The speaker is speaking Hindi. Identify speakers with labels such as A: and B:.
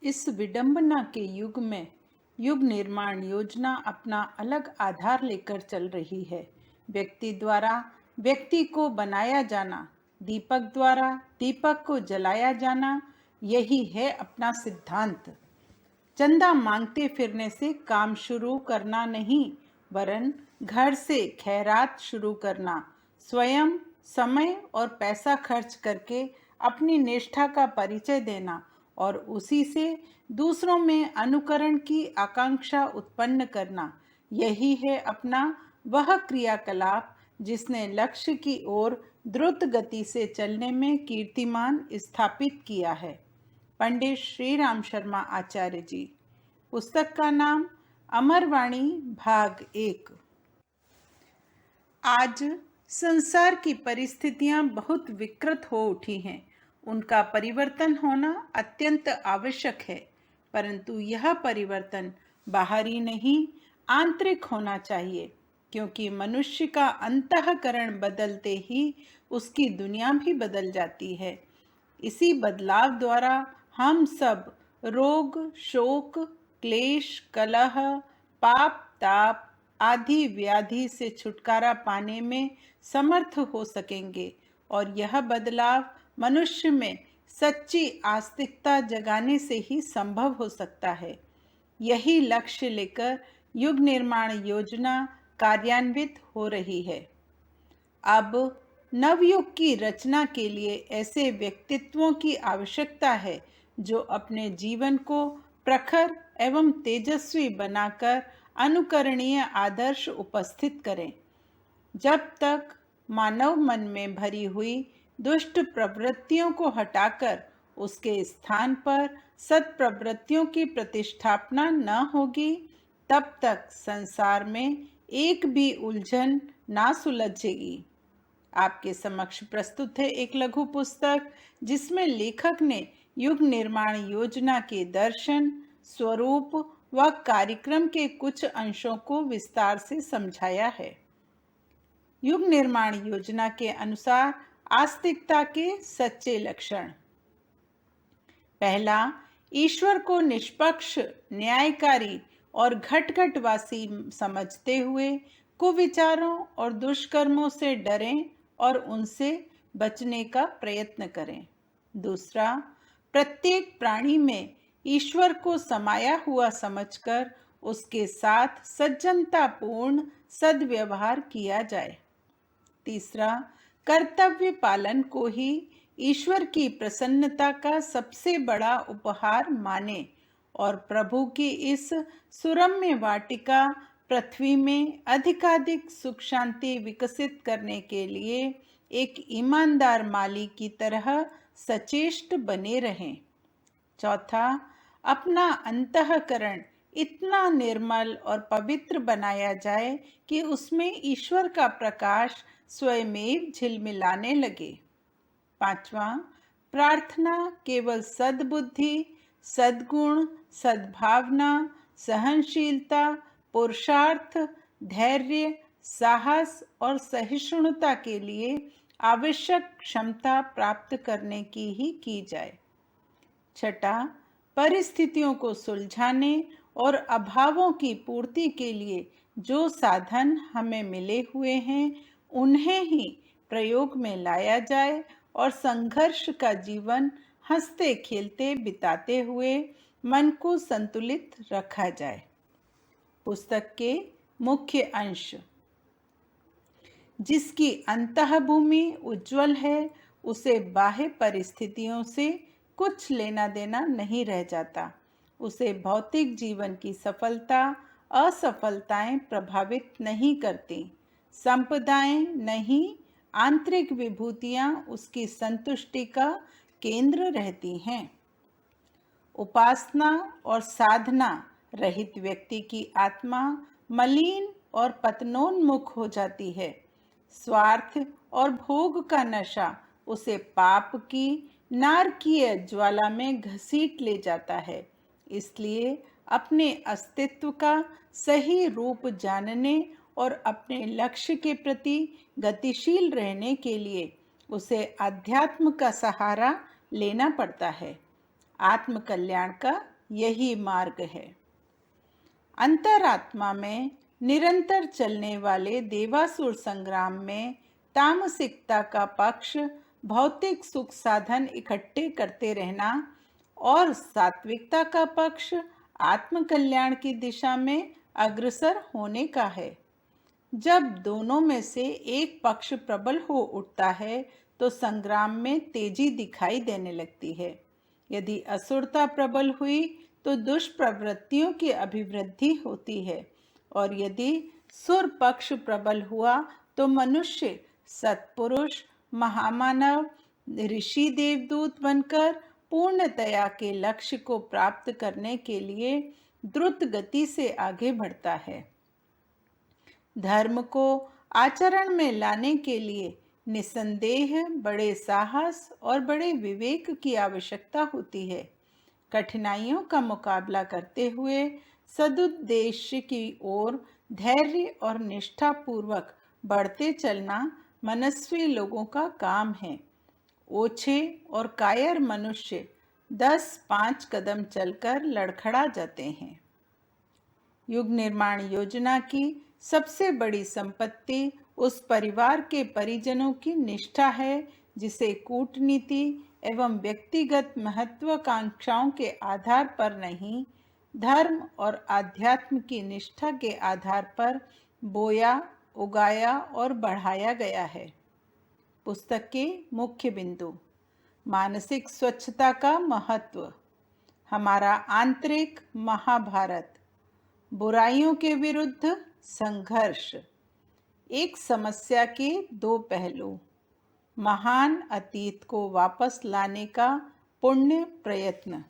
A: इस विडंबना के युग में युग निर्माण योजना अपना अलग आधार लेकर चल रही है। व्यक्ति द्वारा व्यक्ति को बनाया जाना, दीपक द्वारा दीपक को जलाया जाना, यही है अपना सिद्धांत। चंदा मांगते फिरने से काम शुरू करना नहीं, वरन घर से खैरात शुरू करना, स्वयं समय और पैसा खर्च करके अपनी निष्ठा का परिचय देना और उसी से दूसरों में अनुकरण की आकांक्षा उत्पन्न करना, यही है अपना वह क्रियाकलाप जिसने लक्ष्य की ओर द्रुत गति से चलने में कीर्तिमान स्थापित किया है। पंडित श्री राम शर्मा आचार्य जी। पुस्तक का नाम अमरवाणी भाग 1। आज संसार की परिस्थितियां बहुत विकृत हो उठी हैं। उनका परिवर्तन होना अत्यंत आवश्यक है, परंतु यह परिवर्तन बाहरी नहीं, आंतरिक होना चाहिए, क्योंकि मनुष्य का अंतःकरण बदलते ही उसकी दुनिया भी बदल जाती है। इसी बदलाव द्वारा हम सब रोग, शोक, क्लेश, कलह, पाप, ताप आदि व्याधि से छुटकारा पाने में समर्थ हो सकेंगे और यह बदलाव मनुष्य में सच्ची आस्तिकता जगाने से ही संभव हो सकता है। यही लक्ष्य लेकर युग निर्माण योजना कार्यान्वित हो रही है। अब नवयुग की रचना के लिए ऐसे व्यक्तित्वों की आवश्यकता है जो अपने जीवन को प्रखर एवं तेजस्वी बनाकर अनुकरणीय आदर्श उपस्थित करें। जब तक मानव मन में भरी हुई दुष्ट प्रवृत्तियों को हटाकर उसके स्थान पर सत्प्रवृत्तियों की प्रतिष्ठापना न होगी, तब तक संसार में एक भी उलझन ना सुलझेगी। आपके समक्ष प्रस्तुत है एक लघु पुस्तक जिसमें लेखक ने युग निर्माण योजना के दर्शन, स्वरूप व कार्यक्रम के कुछ अंशों को विस्तार से समझाया है। युग निर्माण योजना के अनुसार आस्तिकता के सच्चे लक्षण। पहला, ईश्वर को निष्पक्ष, न्यायकारी और घटघटवासी समझते हुए कुविचारों और दुष्कर्मों से डरें और उनसे बचने का प्रयत्न करें। दूसरा, प्रत्येक प्राणी में ईश्वर को समाया हुआ समझकर उसके साथ सज्जनतापूर्ण सद्व्यवहार किया जाए। तीसरा, कर्तव्य पालन को ही ईश्वर की प्रसन्नता का सबसे बड़ा उपहार माने और प्रभु की इस सुरम्य वाटिका पृथ्वी में अधिकाधिक सुख शांति विकसित करने के लिए एक ईमानदार माली की तरह सचेष्ट बने रहें। चौथा, अपना अंतःकरण इतना निर्मल और पवित्र बनाया जाए कि उसमें ईश्वर का प्रकाश स्वयमेव झिलमिलाने लगे। पांचवा, प्रार्थना केवल सद्बुद्धि, सद्गुण, सद्भावना, सहनशीलता, पुरुषार्थ, धैर्य, साहस और सहिष्णुता के लिए आवश्यक क्षमता प्राप्त करने की ही की जाए। छठा, परिस्थितियों को सुलझाने और अभावों की पूर्ति के लिए जो साधन हमें मिले हुए हैं उन्हें ही प्रयोग में लाया जाए और संघर्ष का जीवन हंसते खेलते बिताते हुए मन को संतुलित रखा जाए। पुस्तक के मुख्य अंश। जिसकी अंतःभूमि उज्जवल है उसे बाह्य परिस्थितियों से कुछ लेना देना नहीं रह जाता। उसे भौतिक जीवन की सफलता, असफलताएं प्रभावित नहीं करती। संपदाएं नहीं, आंतरिक विभूतियां उसकी संतुष्टि का केंद्र रहती हैं। उपासना और साधना रहित व्यक्ति की आत्मा मलिन और पतनोन्मुख हो जाती है। स्वार्थ और भोग का नशा उसे पाप की नारकीय ज्वाला में घसीट ले जाता है। इसलिए अपने अस्तित्व का सही रूप जानने और अपने लक्ष्य के प्रति गतिशील रहने के लिए उसे अध्यात्म का सहारा लेना पड़ता है। आत्म कल्याण का यही मार्ग है। अंतरात्मा में निरंतर चलने वाले देवासुर संग्राम में तामसिकता का पक्ष भौतिक सुख साधन इकट्ठे करते रहना और सात्विकता का पक्ष आत्म कल्याण की दिशा में अग्रसर होने का है। जब दोनों में से एक पक्ष प्रबल हो उठता है तो संग्राम में तेजी दिखाई देने लगती है। यदि असुरता प्रबल हुई तो दुष्प्रवृत्तियों की अभिवृद्धि होती है और यदि सुर पक्ष प्रबल हुआ तो मनुष्य सत्पुरुष, महामानव, ऋषि, देवदूत बनकर पूर्णतया के लक्ष्य को प्राप्त करने के लिए द्रुत गति से आगे बढ़ता है। धर्म को आचरण में लाने के लिए निसंदेह बड़े साहस और बड़े विवेक की आवश्यकता होती है। कठिनाइयों का मुकाबला करते हुए सदुद्देश्य की ओर धैर्य और निष्ठा पूर्वक बढ़ते चलना मनस्वी लोगों का काम है। ओछे और कायर मनुष्य 10-5 कदम चलकर लड़खड़ा जाते हैं। युग निर्माण योजना की सबसे बड़ी संपत्ति उस परिवार के परिजनों की निष्ठा है जिसे कूटनीति एवं व्यक्तिगत महत्वाकांक्षाओं के आधार पर नहीं, धर्म और आध्यात्म की निष्ठा के आधार पर बोया, उगाया और बढ़ाया गया है। पुस्तक के मुख्य बिंदु: मानसिक स्वच्छता का महत्व, हमारा आंतरिक महाभारत, बुराइयों के विरुद्ध संघर्ष, एक समस्या के 2 पहलू, महान अतीत को वापस लाने का पुण्य प्रयत्न।